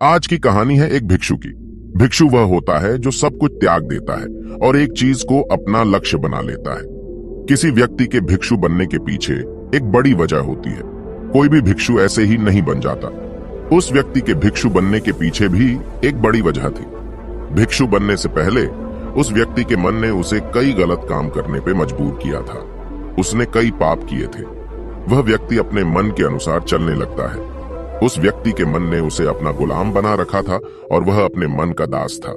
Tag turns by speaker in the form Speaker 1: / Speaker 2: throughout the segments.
Speaker 1: आज की कहानी है एक भिक्षु की। भिक्षु वह होता है जो सब कुछ त्याग देता है और एक चीज को अपना लक्ष्य बना लेता है। किसी व्यक्ति के भिक्षु बनने के पीछे एक बड़ी वजह होती है। कोई भी भिक्षु ऐसे ही नहीं बन जाता। उस व्यक्ति के भिक्षु बनने के पीछे भी एक बड़ी वजह थी। भिक्षु बनने से पहले उस व्यक्ति के मन ने उसे कई गलत काम करने पे मजबूर किया था। उसने कई पाप किए थे। वह व्यक्ति अपने मन के अनुसार चलने लगता है। उस व्यक्ति के मन ने उसे अपना गुलाम बना रखा था और वह अपने मन का दास था।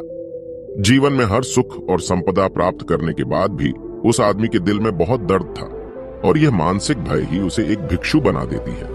Speaker 1: जीवन में हर सुख और संपदा प्राप्त करने के बाद भी उस आदमी के दिल में बहुत दर्द था और यह मानसिक भय ही उसे एक भिक्षु बना देती है।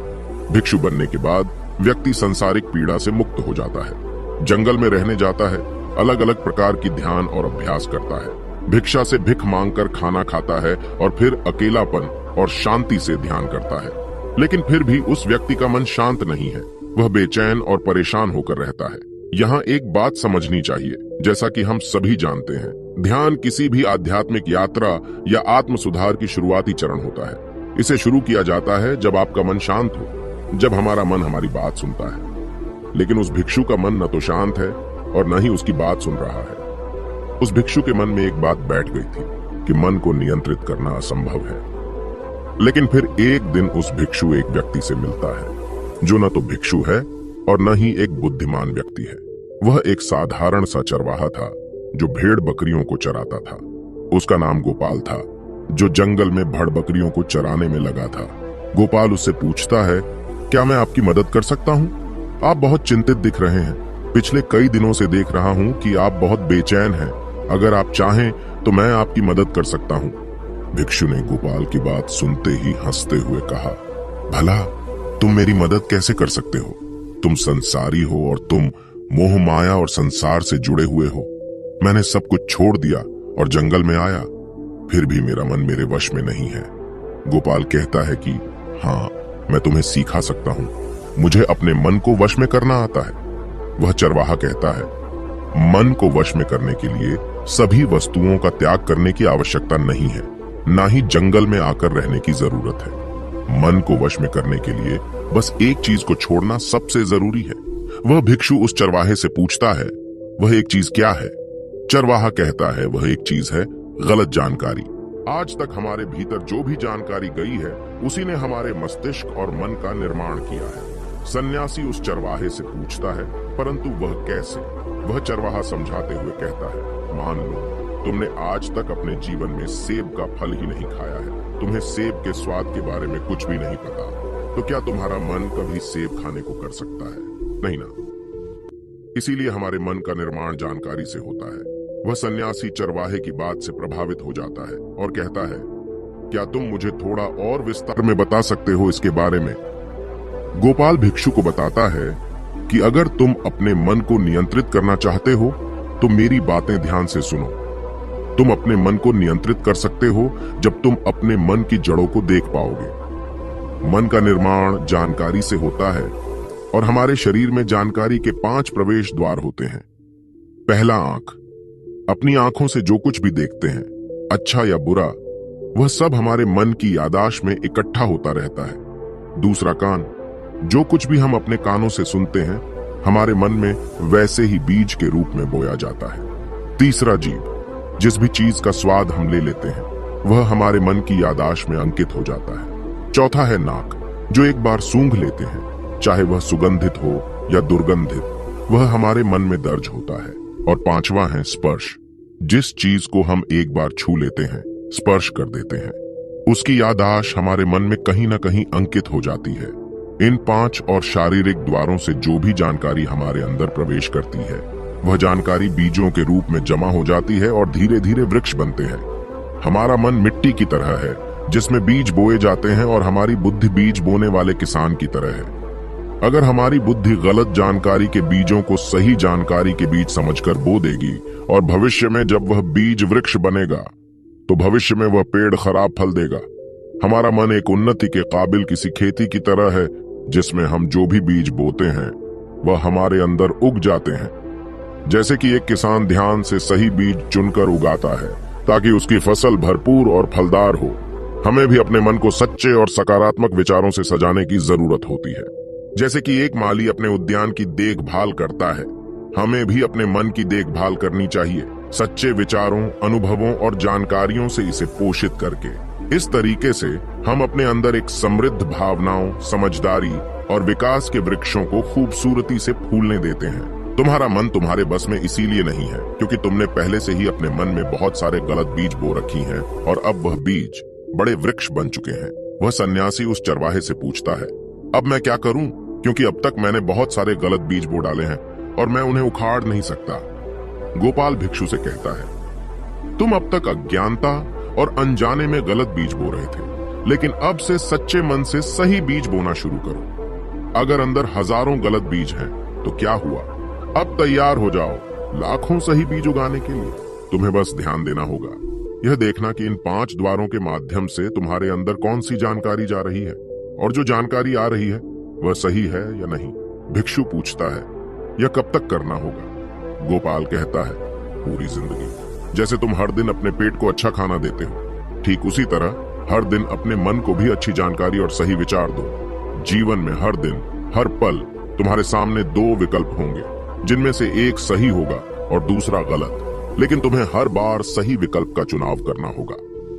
Speaker 1: भिक्षु बनने के बाद व्यक्ति संसारिक पीड़ा से मुक्त हो जाता है, जंगल में रहने जाता है, अलग अलग प्रकार की ध्यान और अभ्यास करता है, भिक्षा से भिख मांगकर खाना खाता है और फिर अकेलापन और शांति से ध्यान करता है। लेकिन फिर भी उस व्यक्ति का मन शांत नहीं है। वह बेचैन और परेशान होकर रहता है। यहाँ एक बात समझनी चाहिए, जैसा कि हम सभी जानते हैं, ध्यान किसी भी आध्यात्मिक यात्रा या आत्म सुधार की शुरुआती चरण होता है। इसे शुरू किया जाता है जब आपका मन शांत हो, जब हमारा मन हमारी बात सुनता है। लेकिन उस भिक्षु का मन न तो शांत है और न ही उसकी बात सुन रहा है। उस भिक्षु के मन में एक बात बैठ गई थी कि मन को नियंत्रित करना असंभव है। लेकिन फिर एक दिन उस भिक्षु एक व्यक्ति से मिलता है जो न तो भिक्षु है और न ही एक बुद्धिमान व्यक्ति है। वह एक साधारण सा चरवाहा था जो भेड़ बकरियों को चराता था। उसका नाम गोपाल था, जो जंगल में भेड़ बकरियों को चराने में लगा था। गोपाल उससे पूछता है, क्या मैं आपकी मदद कर सकता हूँ? आप बहुत चिंतित दिख रहे हैं। पिछले कई दिनों से देख रहा हूँ कि आप बहुत बेचैन हैं। अगर आप चाहें तो मैं आपकी मदद कर सकता हूँ। भिक्षु ने गोपाल की बात सुनते ही हंसते हुए कहा, भला तुम मेरी मदद कैसे कर सकते हो? तुम संसारी हो और तुम मोह माया और संसार से जुड़े हुए हो। मैंने सब कुछ छोड़ दिया और जंगल में आया, फिर भी मेरा मन मेरे वश में नहीं है। गोपाल कहता है कि हाँ, मैं तुम्हें सिखा सकता हूँ। मुझे अपने मन को वश में करना आता है। वह चरवाहा कहता है, मन को वश में करने के लिए सभी वस्तुओं का त्याग करने की आवश्यकता नहीं है, ना ही जंगल में आकर रहने की जरूरत है। मन को वश में करने के लिए बस एक चीज को छोड़ना सबसे जरूरी है। वह भिक्षु उस चरवाहे से पूछता है, वह एक चीज क्या है? चरवाहा कहता है, वह एक चीज है गलत जानकारी। आज तक हमारे भीतर जो भी जानकारी गई है उसी ने हमारे मस्तिष्क और मन का निर्माण किया है। सन्यासी उस चरवाहे से पूछता है, परंतु वह कैसे? वह चरवाहा समझाते हुए कहता है, मान लो तुमने आज तक अपने जीवन में सेब का फल ही नहीं खाया है, तुम्हें सेब के स्वाद के बारे में कुछ भी नहीं पता, तो क्या तुम्हारा मन कभी सेब खाने को कर सकता है? नहीं ना। इसीलिए हमारे मन का निर्माण जानकारी से होता है। वह सन्यासी चरवाहे की बात से प्रभावित हो जाता है और कहता है, क्या तुम मुझे थोड़ा और विस्तार में बता सकते हो इसके बारे में? गोपाल भिक्षु को बताता है कि अगर तुम अपने मन को नियंत्रित करना चाहते हो तो मेरी बातें ध्यान से सुनो। तुम अपने मन को नियंत्रित कर सकते हो जब तुम अपने मन की जड़ों को देख पाओगे। मन का निर्माण जानकारी से होता है और हमारे शरीर में जानकारी के 5 प्रवेश द्वार होते हैं। पहला, आंख। अपनी आंखों से जो कुछ भी देखते हैं, अच्छा या बुरा, वह सब हमारे मन की याददाश्त में इकट्ठा होता रहता है। दूसरा, कान। जो कुछ भी हम अपने कानों से सुनते हैं हमारे मन में वैसे ही बीज के रूप में बोया जाता है। तीसरा, जीभ। जिस भी चीज का स्वाद हम ले लेते हैं वह हमारे मन की याददाश्त में अंकित हो जाता है। चौथा है नाक। जो एक बार सूंघ लेते हैं, चाहे वह सुगंधित हो या दुर्गंधित, वह हमारे मन में दर्ज होता है। और पांचवा है स्पर्श। जिस चीज को हम एक बार छू लेते हैं, स्पर्श कर देते हैं, उसकी याददाश्त हमारे मन में कहीं ना कहीं अंकित हो जाती है। इन 5 और शारीरिक द्वारों से जो भी जानकारी हमारे अंदर प्रवेश करती है वह जानकारी बीजों के रूप में जमा हो जाती है और धीरे धीरे वृक्ष बनते हैं। हमारा मन मिट्टी की तरह है जिसमें बीज बोए जाते हैं और हमारी बुद्धि बीज बोने वाले किसान की तरह है। अगर हमारी बुद्धि गलत जानकारी के बीजों को सही जानकारी के बीज समझकर बो देगी और भविष्य में जब वह बीज वृक्ष बनेगा तो भविष्य में वह पेड़ खराब फल देगा। हमारा मन एक उन्नति के काबिल किसी खेती की तरह है जिसमें हम जो भी बीज बोते हैं वह हमारे अंदर उग जाते हैं। जैसे कि एक किसान ध्यान से सही बीज चुनकर उगाता है ताकि उसकी फसल भरपूर और फलदार हो, हमें भी अपने मन को सच्चे और सकारात्मक विचारों से सजाने की जरूरत होती है। जैसे कि एक माली अपने उद्यान की देखभाल करता है, हमें भी अपने मन की देखभाल करनी चाहिए, सच्चे विचारों, अनुभवों और जानकारियों से इसे पोषित करके। इस तरीके से हम अपने अंदर एक समृद्ध भावनाओं, समझदारी और विकास के वृक्षों को खूबसूरती से फूलने देते हैं। तुम्हारा मन तुम्हारे बस में इसीलिए नहीं है क्योंकि तुमने पहले से ही अपने मन में बहुत सारे गलत बीज बो रखी हैं और अब वह बीज बड़े वृक्ष बन चुके हैं। वह सन्यासी उस चरवाहे से पूछता है, अब मैं क्या करूं? क्योंकि अब तक मैंने बहुत सारे गलत बीज बो डाले हैं और मैं उन्हें उखाड़ नहीं सकता। गोपाल भिक्षु से कहता है, तुम अब तक अज्ञानता और अनजाने में गलत बीज बो रहे थे, लेकिन अब से सच्चे मन से सही बीज बोना शुरू करो। अगर अंदर हजारों गलत बीज हैं, तो क्या हुआ? अब तैयार हो जाओ लाखों सही बीज उगाने के लिए। तुम्हें बस ध्यान देना होगा, यह देखना कि इन 5 द्वारों के माध्यम से तुम्हारे अंदर कौन सी जानकारी जा रही है और जो जानकारी आ रही है वह सही है या नहीं। भिक्षु पूछता है, यह कब तक करना होगा? गोपाल कहता है, पूरी जिंदगी। जैसे तुम हर दिन अपने पेट को अच्छा खाना देते हो, ठीक उसी तरह हर दिन अपने मन को भी अच्छी जानकारी और सही विचार दो। जीवन में हर दिन, हर पल तुम्हारे सामने 2 विकल्प होंगे, जिनमें से एक सही होगा और दूसरा गलत, लेकिन तुम्हें हर बार सही विकल्प का चुनाव करना होगा।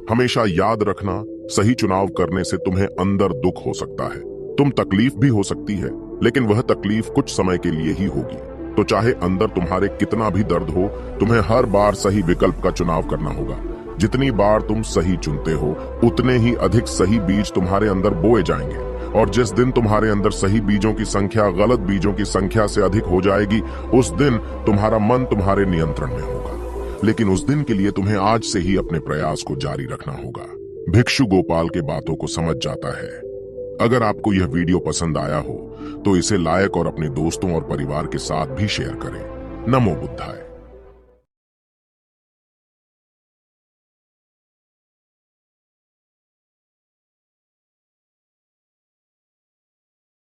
Speaker 1: हमेशा याद रखना, सही चुनाव करने से तुम्हें अंदर दुख हो सकता है, तुम तकलीफ भी हो सकती है, लेकिन वह तकलीफ कुछ समय के लिए ही होगी। तो चाहे अंदर तुम्हारे कितना भी दर्द हो, तुम्हें हर बार सही विकल्प का चुनाव करना होगा। जितनी बार तुम सही चुनते हो, उतने ही अधिक सही बीज तुम्हारे अंदर बोए जाएंगे, और जिस दिन तुम्हारे अंदर सही बीजों की संख्या गलत बीजों की संख्या से अधिक हो जाएगी, उस दिन तुम्हारा मन तुम्हारे नियंत्रण में होगा। लेकिन उस दिन के लिए तुम्हें आज से ही अपने प्रयास को जारी रखना होगा। भिक्षु गोपाल के बातों को समझ जाता है। अगर आपको यह वीडियो पसंद आया हो तो इसे लाइक और अपने दोस्तों और परिवार के साथ भी शेयर करें। नमो बुद्धाय।